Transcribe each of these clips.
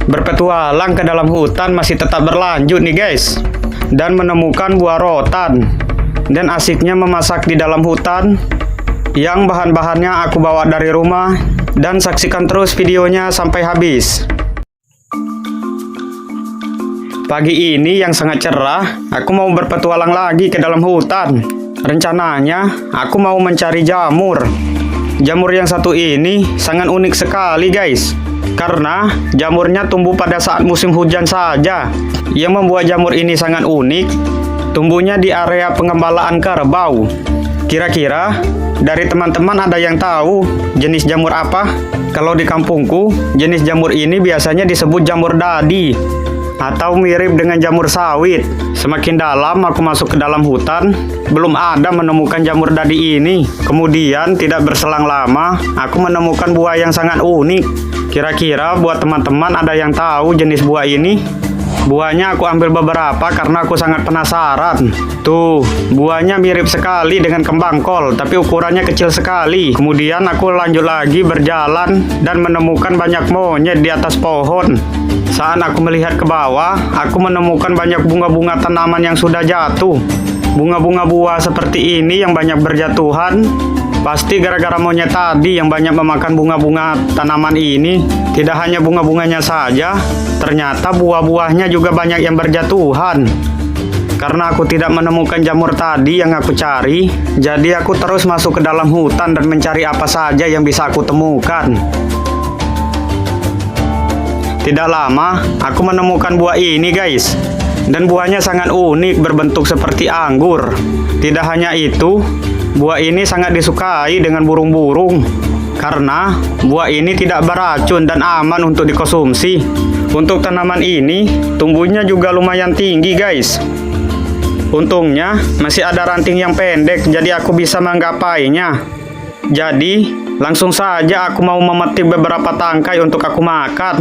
Berpetualang ke dalam hutan masih tetap berlanjut nih guys, dan menemukan buah rotan. Dan asiknya memasak di dalam hutan, yang bahan-bahannya aku bawa dari rumah. Dan saksikan terus videonya sampai habis. Pagi ini yang sangat cerah, aku mau berpetualang lagi ke dalam hutan. Rencananya, aku mau mencari jamur. Jamur yang satu ini sangat unik sekali guys, karena jamurnya tumbuh pada saat musim hujan saja. Yang membuat jamur ini sangat unik, tumbuhnya di area pengembalaan kerbau. Kira-kira dari teman-teman ada yang tahu jenis jamur apa? Kalau di kampungku, jenis jamur ini biasanya disebut jamur dadi, atau mirip dengan jamur sawit. Semakin dalam aku masuk ke dalam hutan, belum ada menemukan jamur dadi ini. Kemudian tidak berselang lama, aku menemukan buah yang sangat unik. Kira-kira buat teman-teman ada yang tahu jenis buah ini? Buahnya aku ambil beberapa karena aku sangat penasaran. Tuh, buahnya mirip sekali dengan kembang kol, tapi ukurannya kecil sekali. Kemudian aku lanjut lagi berjalan dan menemukan banyak monyet di atas pohon. Saat aku melihat ke bawah, aku menemukan banyak bunga-bunga tanaman yang sudah jatuh. Bunga-bunga buah seperti ini yang banyak berjatuhan, pasti gara-gara monyet tadi yang banyak memakan bunga-bunga tanaman ini. Tidak hanya bunga-bunganya saja, ternyata buah-buahnya juga banyak yang berjatuhan. Karena aku tidak menemukan jamur tadi yang aku cari, jadi aku terus masuk ke dalam hutan dan mencari apa saja yang bisa aku temukan. Tidak lama, aku menemukan buah ini guys. Dan buahnya sangat unik, berbentuk seperti anggur. Tidak hanya itu, buah ini sangat disukai dengan burung-burung. Karena buah ini tidak beracun dan aman untuk dikonsumsi. Untuk tanaman ini, tumbuhnya juga lumayan tinggi guys. Untungnya, masih ada ranting yang pendek, jadi aku bisa menggapainya. Jadi, langsung saja aku mau memetik beberapa tangkai untuk aku makan.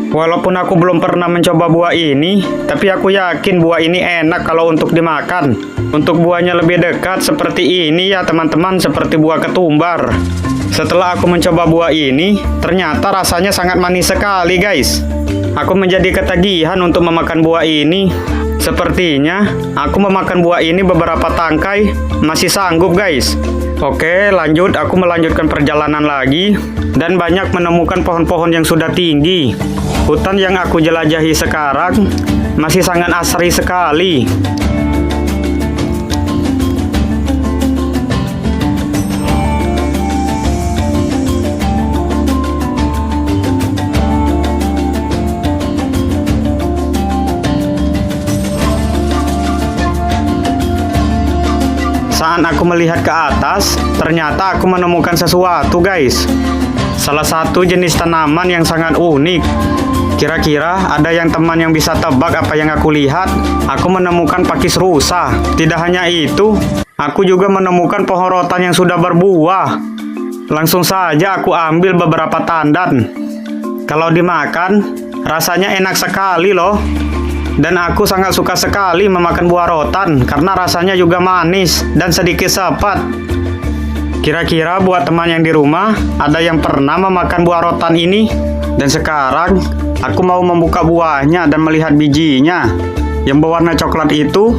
Walaupun aku belum pernah mencoba buah ini, tapi aku yakin buah ini enak kalau untuk dimakan. Untuk buahnya lebih dekat seperti ini ya teman-teman, seperti buah ketumbar. Setelah aku mencoba buah ini, ternyata rasanya sangat manis sekali guys. Aku menjadi ketagihan untuk memakan buah ini. Sepertinya aku memakan buah ini beberapa tangkai masih sanggup guys. Oke, lanjut, aku melanjutkan perjalanan lagi dan banyak menemukan pohon-pohon yang sudah tinggi. Hutan yang aku jelajahi sekarang masih sangat asri sekali. Saat aku melihat ke atas, ternyata aku menemukan sesuatu guys. Salah satu jenis tanaman yang sangat unik. Kira-kira ada yang teman yang bisa tebak apa yang aku lihat? Aku menemukan pakis rusa. Tidak hanya itu, aku juga menemukan pohon rotan yang sudah berbuah. Langsung saja aku ambil beberapa tandan. Kalau dimakan, rasanya enak sekali loh. Dan aku sangat suka sekali memakan buah rotan karena rasanya juga manis dan sedikit sepet. Kira-kira buat teman yang di rumah, ada yang pernah memakan buah rotan ini? Dan sekarang, aku mau membuka buahnya dan melihat bijinya. Yang berwarna coklat itu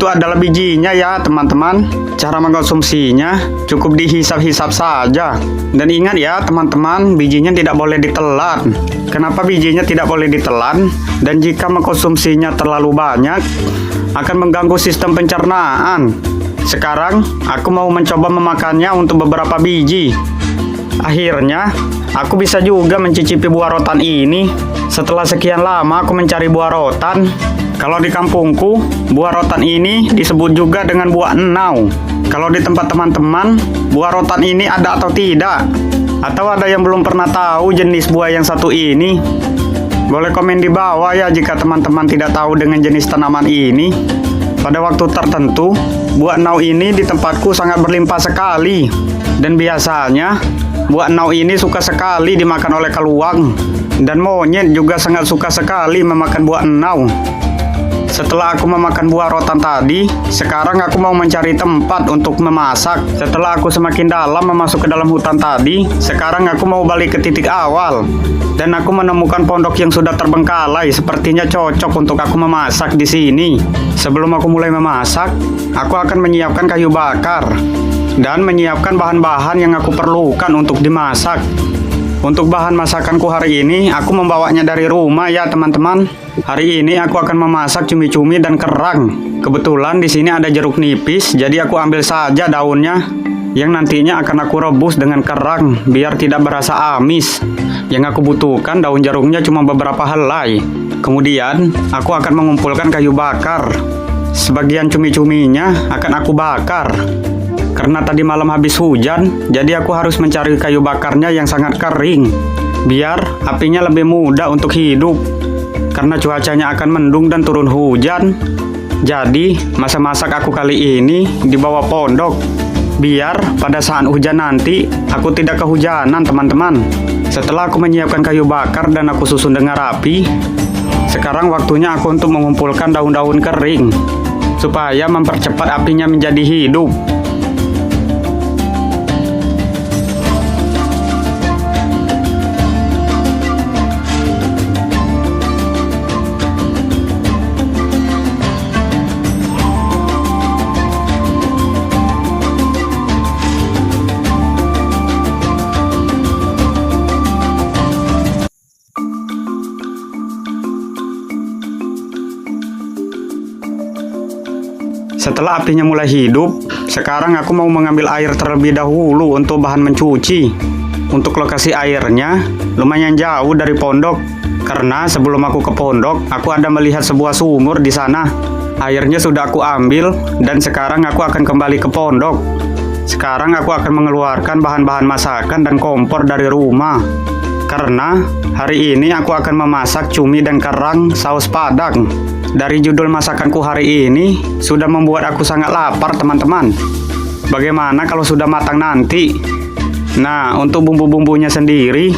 adalah bijinya ya teman-teman. Cara mengkonsumsinya cukup dihisap-hisap saja. Dan ingat ya teman-teman, bijinya tidak boleh ditelan. Kenapa bijinya tidak boleh ditelan? Dan jika mengkonsumsinya terlalu banyak, akan mengganggu sistem pencernaan. Sekarang, aku mau mencoba memakannya untuk beberapa biji. Akhirnya, aku bisa juga mencicipi buah rotan ini. Setelah sekian lama aku mencari buah rotan. Kalau di kampungku, buah rotan ini disebut juga dengan buah enau. Kalau di tempat teman-teman, buah rotan ini ada atau tidak? Atau ada yang belum pernah tahu jenis buah yang satu ini? Boleh komen di bawah ya jika teman-teman tidak tahu dengan jenis tanaman ini. Pada waktu tertentu, buah enau ini di tempatku sangat berlimpah sekali. Dan biasanya, buah enau ini suka sekali dimakan oleh keluang. Dan monyet juga sangat suka sekali memakan buah enau. Setelah aku memakan buah rotan tadi, sekarang aku mau mencari tempat untuk memasak. Setelah aku semakin dalam masuk ke dalam hutan tadi, sekarang aku mau balik ke titik awal. Dan aku menemukan pondok yang sudah terbengkalai, sepertinya cocok untuk aku memasak di sini. Sebelum aku mulai memasak, aku akan menyiapkan kayu bakar dan menyiapkan bahan-bahan yang aku perlukan untuk dimasak. Untuk bahan masakanku hari ini, aku membawanya dari rumah ya teman-teman. Hari ini aku akan memasak cumi-cumi dan kerang. Kebetulan di sini ada jeruk nipis, jadi aku ambil saja daunnya. Yang nantinya akan aku rebus dengan kerang, biar tidak berasa amis. Yang aku butuhkan daun jeruknya cuma beberapa helai. Kemudian, aku akan mengumpulkan kayu bakar. Sebagian cumi-cuminya akan aku bakar. Karena tadi malam habis hujan, jadi aku harus mencari kayu bakarnya yang sangat kering, biar apinya lebih mudah untuk hidup. Karena cuacanya akan mendung dan turun hujan, jadi masa masak aku kali ini di bawah pondok, biar pada saat hujan nanti aku tidak kehujanan teman-teman. Setelah aku menyiapkan kayu bakar dan aku susun dengan rapi, sekarang waktunya aku untuk mengumpulkan daun-daun kering, supaya mempercepat apinya menjadi hidup. Setelah apinya mulai hidup, sekarang aku mau mengambil air terlebih dahulu untuk bahan mencuci. Untuk lokasi airnya lumayan jauh dari pondok, karena sebelum aku ke pondok, aku ada melihat sebuah sumur di sana. Airnya sudah aku ambil dan sekarang aku akan kembali ke pondok. Sekarang aku akan mengeluarkan bahan-bahan masakan dan kompor dari rumah. Karena hari ini aku akan memasak cumi dan kerang saus padang. Dari judul masakanku hari ini sudah membuat aku sangat lapar teman-teman. Bagaimana kalau sudah matang nanti? Nah, untuk bumbu-bumbunya sendiri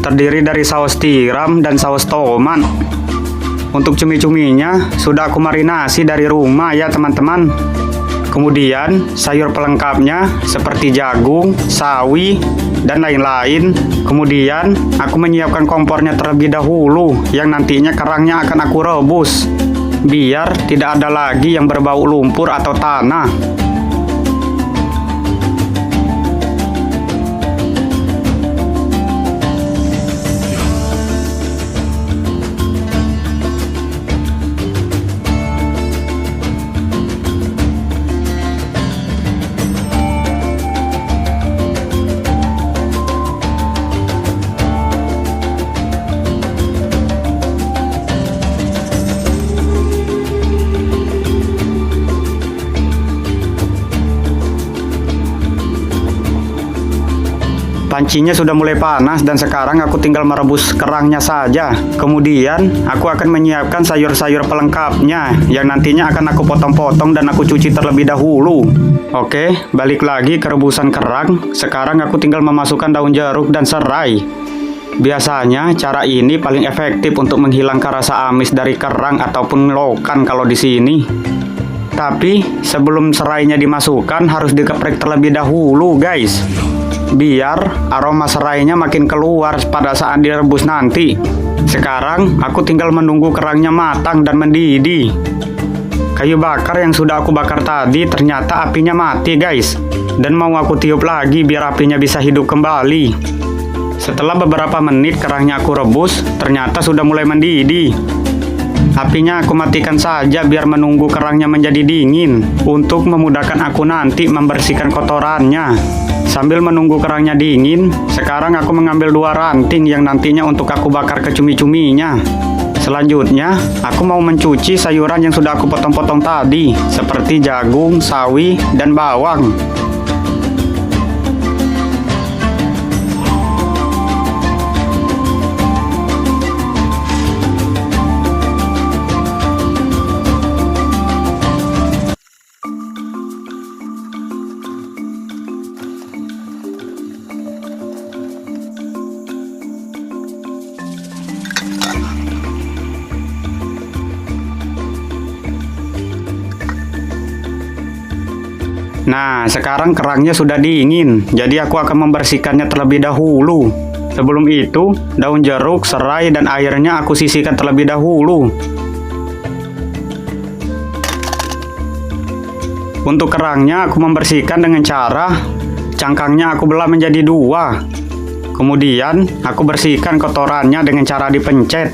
terdiri dari saus tiram dan saus tomat. Untuk cumi-cuminya sudah aku marinasi dari rumah ya teman-teman. Kemudian sayur pelengkapnya seperti jagung, sawi, dan lain-lain. Kemudian aku menyiapkan kompornya terlebih dahulu, yang nantinya kerangnya akan aku rebus, biar tidak ada lagi yang berbau lumpur atau tanah. Pancinya sudah mulai panas dan sekarang aku tinggal merebus kerangnya saja. Kemudian aku akan menyiapkan sayur-sayur pelengkapnya yang nantinya akan aku potong-potong dan aku cuci terlebih dahulu. Oke, balik lagi ke rebusan kerang. Sekarang aku tinggal memasukkan daun jeruk dan serai. Biasanya cara ini paling efektif untuk menghilangkan rasa amis dari kerang ataupun lokan kalau di sini. Tapi sebelum serainya dimasukkan harus dikeprek terlebih dahulu guys, biar aroma serainya makin keluar pada saat direbus nanti. Sekarang aku tinggal menunggu kerangnya matang dan mendidih. Kayu bakar yang sudah aku bakar tadi ternyata apinya mati guys, dan mau aku tiup lagi biar apinya bisa hidup kembali. Setelah beberapa menit kerangnya aku rebus, ternyata sudah mulai mendidih. Apinya aku matikan saja biar menunggu kerangnya menjadi dingin, untuk memudahkan aku nanti membersihkan kotorannya. Sambil menunggu kerangnya dingin, sekarang aku mengambil 2 ranting yang nantinya untuk aku bakar ke cumi-cuminya. Selanjutnya, aku mau mencuci sayuran yang sudah aku potong-potong tadi, seperti jagung, sawi, dan bawang. Nah, sekarang kerangnya sudah dingin, jadi aku akan membersihkannya terlebih dahulu. Sebelum itu, daun jeruk, serai, dan airnya aku sisihkan terlebih dahulu. Untuk kerangnya aku membersihkan dengan cara cangkangnya aku belah menjadi dua. Kemudian aku bersihkan kotorannya dengan cara dipencet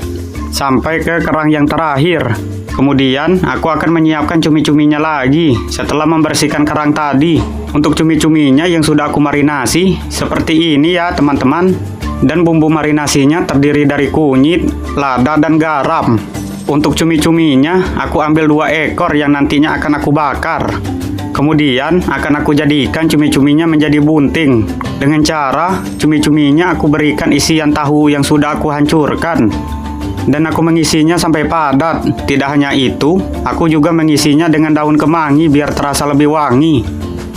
sampai ke kerang yang terakhir. Kemudian aku akan menyiapkan cumi-cuminya lagi setelah membersihkan kerang tadi. Untuk cumi-cuminya yang sudah aku marinasi seperti ini ya teman-teman. Dan bumbu marinasinya terdiri dari kunyit, lada, dan garam. Untuk cumi-cuminya aku ambil 2 ekor yang nantinya akan aku bakar. Kemudian akan aku jadikan cumi-cuminya menjadi bunting. Dengan cara cumi-cuminya aku berikan isian tahu yang sudah aku hancurkan. Dan aku mengisinya sampai padat. Tidak hanya itu, aku juga mengisinya dengan daun kemangi biar terasa lebih wangi.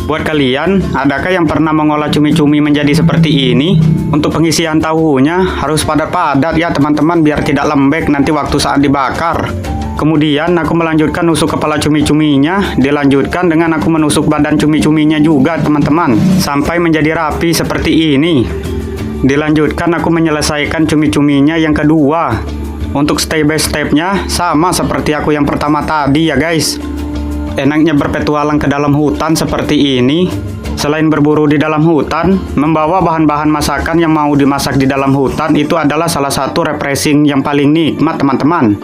Buat kalian, adakah yang pernah mengolah cumi-cumi menjadi seperti ini? Untuk pengisian tahunya harus padat-padat ya teman-teman biar tidak lembek nanti waktu saat dibakar. Kemudian aku melanjutkan nusuk kepala cumi-cuminya, dilanjutkan dengan aku menusuk badan cumi-cuminya juga teman-teman, sampai menjadi rapi seperti ini. Dilanjutkan aku menyelesaikan cumi-cuminya yang kedua. Untuk step by stepnya sama seperti aku yang pertama tadi ya guys. Enaknya berpetualang ke dalam hutan seperti ini, selain berburu di dalam hutan, membawa bahan-bahan masakan yang mau dimasak di dalam hutan itu adalah salah satu refreshing yang paling nikmat teman-teman.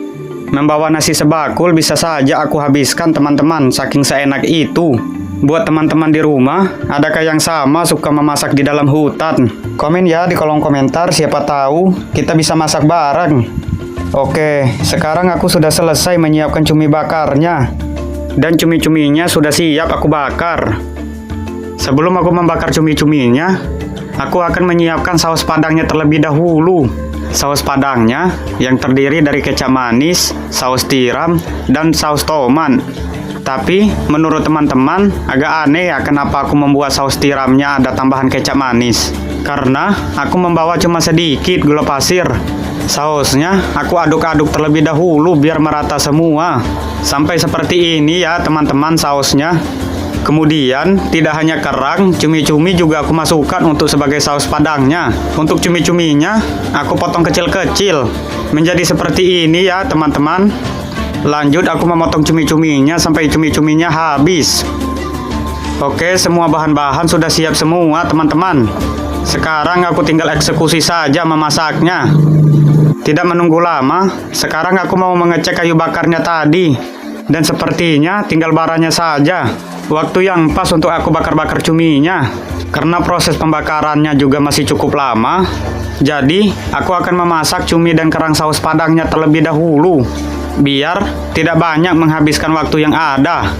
Membawa nasi sebakul bisa saja aku habiskan teman-teman, saking seenak itu. Buat teman-teman di rumah, adakah yang sama suka memasak di dalam hutan? Komen ya di kolom komentar, siapa tahu kita bisa masak bareng. Oke, sekarang aku sudah selesai menyiapkan cumi bakarnya. Dan cumi-cuminya sudah siap aku bakar. Sebelum aku membakar cumi-cuminya, aku akan menyiapkan saus padangnya terlebih dahulu. Saus padangnya yang terdiri dari kecap manis, saus tiram, dan saus tomat. Tapi menurut teman-teman agak aneh ya kenapa aku membuat saus tiramnya ada tambahan kecap manis. Karena aku membawa cuma sedikit gula pasir. Sausnya aku aduk-aduk terlebih dahulu biar merata semua. Sampai seperti ini ya teman-teman sausnya. Kemudian tidak hanya kerang, cumi-cumi juga aku masukkan untuk sebagai saus padangnya. Untuk cumi-cuminya aku potong kecil-kecil menjadi seperti ini ya teman-teman. Lanjut aku memotong cumi-cuminya sampai cumi-cuminya habis. Oke, semua bahan-bahan sudah siap semua teman-teman. Sekarang aku tinggal eksekusi saja memasaknya. Tidak menunggu lama, sekarang aku mau mengecek kayu bakarnya tadi. Dan sepertinya tinggal baranya saja. Waktu yang pas untuk aku bakar-bakar cuminya. Karena proses pembakarannya juga masih cukup lama. Jadi, aku akan memasak cumi dan kerang saus padangnya terlebih dahulu. Biar tidak banyak menghabiskan waktu yang ada.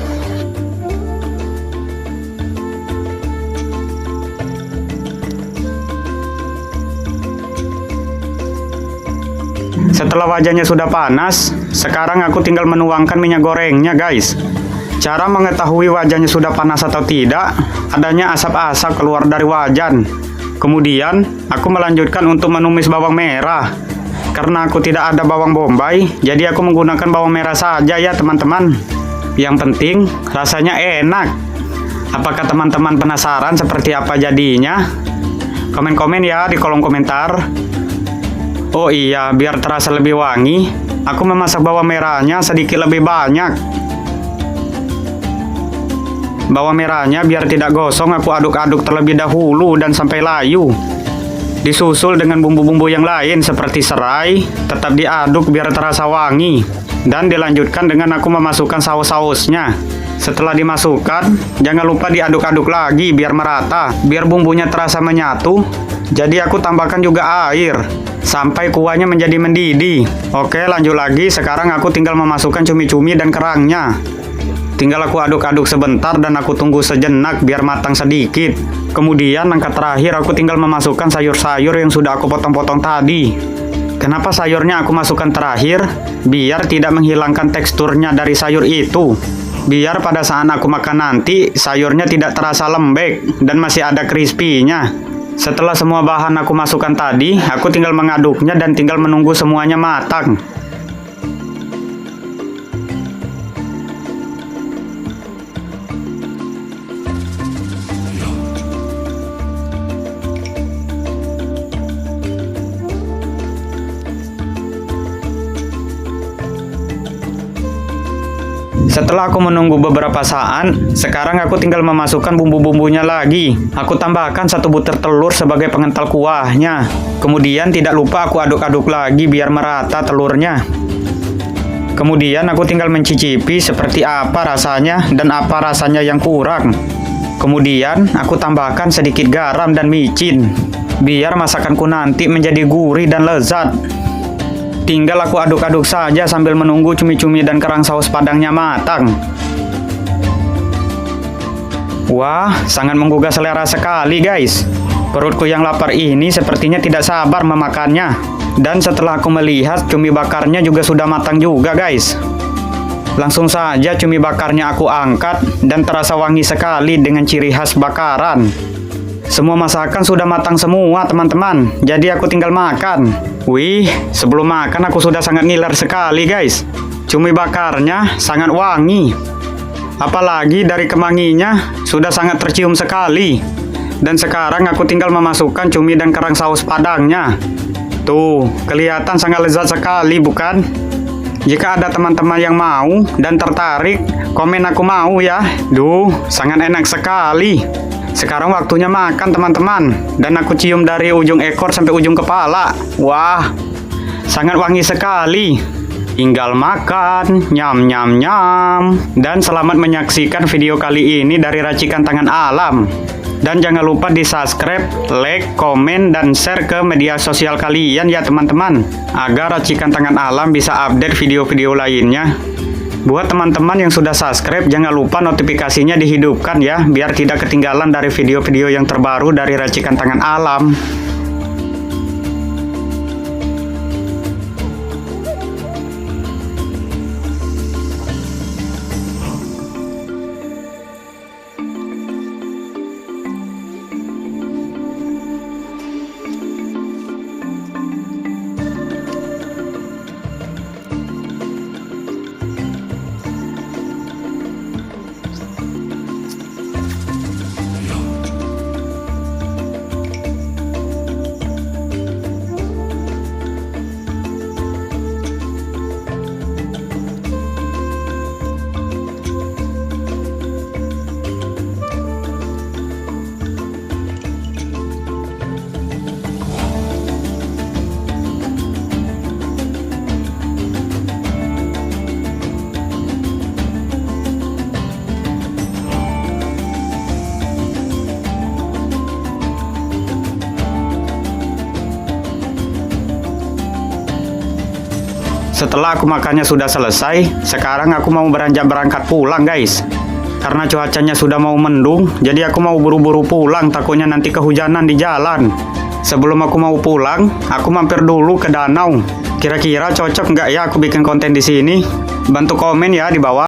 Setelah wajannya sudah panas, sekarang aku tinggal menuangkan minyak gorengnya guys. Cara mengetahui wajannya sudah panas atau tidak, adanya asap-asap keluar dari wajan. Kemudian, aku melanjutkan untuk menumis bawang merah. Karena aku tidak ada bawang bombay, jadi aku menggunakan bawang merah saja ya teman-teman. Yang penting, rasanya enak. Apakah teman-teman penasaran seperti apa jadinya? Komen-komen ya di kolom komentar. Oh iya, biar terasa lebih wangi, aku memasak bawang merahnya sedikit lebih banyak. Bawang merahnya biar tidak gosong aku aduk-aduk terlebih dahulu dan sampai layu. Disusul dengan bumbu-bumbu yang lain seperti serai, tetap diaduk biar terasa wangi. Dan dilanjutkan dengan aku memasukkan saus-sausnya. Setelah dimasukkan, jangan lupa diaduk-aduk lagi biar merata, biar bumbunya terasa menyatu. Jadi aku tambahkan juga air sampai kuahnya menjadi mendidih. Oke, lanjut lagi. Sekarang aku tinggal memasukkan cumi-cumi dan kerangnya. Tinggal aku aduk-aduk sebentar dan aku tunggu sejenak biar matang sedikit. Kemudian langkah terakhir aku tinggal memasukkan sayur-sayur yang sudah aku potong-potong tadi. Kenapa sayurnya aku masukkan terakhir? Biar tidak menghilangkan teksturnya dari sayur itu. Biar pada saat aku makan nanti sayurnya tidak terasa lembek dan masih ada crispy-nya. Setelah semua bahan aku masukkan tadi, aku tinggal mengaduknya dan tinggal menunggu semuanya matang. Setelah aku menunggu beberapa saat, sekarang aku tinggal memasukkan bumbu-bumbunya lagi. Aku tambahkan 1 butir telur sebagai pengental kuahnya. Kemudian tidak lupa aku aduk-aduk lagi biar merata telurnya. Kemudian aku tinggal mencicipi seperti apa rasanya dan apa rasanya yang kurang. Kemudian aku tambahkan sedikit garam dan micin, biar masakanku nanti menjadi gurih dan lezat. Tinggal aku aduk-aduk saja sambil menunggu cumi-cumi dan kerang saus padangnya matang. Wah, sangat menggugah selera sekali guys. Perutku yang lapar ini sepertinya tidak sabar memakannya. Dan setelah aku melihat cumi bakarnya juga sudah matang juga guys. Langsung saja cumi bakarnya aku angkat dan terasa wangi sekali dengan ciri khas bakaran. Semua masakan sudah matang semua teman-teman, jadi aku tinggal makan. Wih, sebelum makan aku sudah sangat ngiler sekali guys. Cumi bakarnya sangat wangi. Apalagi dari kemanginya sudah sangat tercium sekali. Dan sekarang aku tinggal memasukkan cumi dan kerang saus padangnya. Tuh, kelihatan sangat lezat sekali bukan? Jika ada teman-teman yang mau dan tertarik, komen aku mau ya. Duh, sangat enak sekali. Sekarang waktunya makan teman-teman. Dan aku cium dari ujung ekor sampai ujung kepala. Wah, sangat wangi sekali. Tinggal makan, nyam nyam nyam. Dan selamat menyaksikan video kali ini dari Racikan Tangan Alam. Dan jangan lupa di subscribe, like, komen, dan share ke media sosial kalian ya teman-teman, agar Racikan Tangan Alam bisa update video-video lainnya. Buat teman-teman yang sudah subscribe, jangan lupa notifikasinya dihidupkan ya, biar tidak ketinggalan dari video-video yang terbaru dari Racikan Tangan Alam. Setelah aku makannya sudah selesai, sekarang aku mau beranjak berangkat pulang guys. Karena cuacanya sudah mau mendung, jadi aku mau buru-buru pulang, takutnya nanti kehujanan di jalan. Sebelum aku mau pulang, aku mampir dulu ke danau. Kira-kira cocok nggak ya aku bikin konten di sini? Bantu komen ya di bawah.